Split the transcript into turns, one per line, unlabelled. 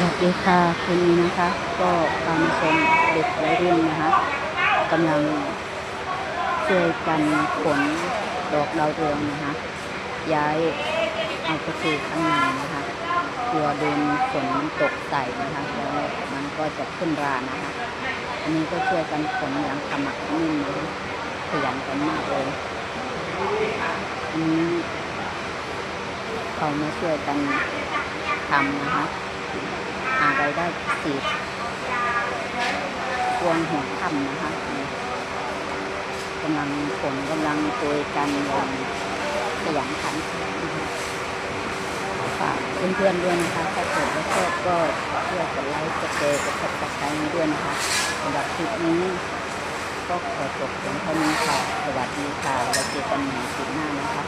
วัสดีค่ะคุณนี้นะคะก็พามาชมเด็กวัยรุ่นนะคะกำลังช่วยกันขนดอกดาวเรืองนะคะย้ายเอาไปสู่ข้างในนะคะกลัวโดนฝนตกใส่นะคะแล้วมันก็จะขึ้นรานะคะอันนี้ก็ช่วยกันขนอย่างขมักเขม้นนะคะขยันกันมากเลยอันนี้เขามาช่วยกันทำนะคะหารายได้พิเศษช่วงหัวค่ำนะคะกำลังฝนกำลังโปรยกันอย่างขยันขันแข็งนะคะฝากเพื่อนๆด้วยนะคะถ้าเกิดว่าชอบก็ช่วยกดไลค์กดแชร์กดติดตามด้วยนะคะสำหรับคลิปนี้ก็ขอจบเพียงเท่านี้ค่ะสวัสดีค่ะไว้เจอกันใหม่คลิปหน้านะคะ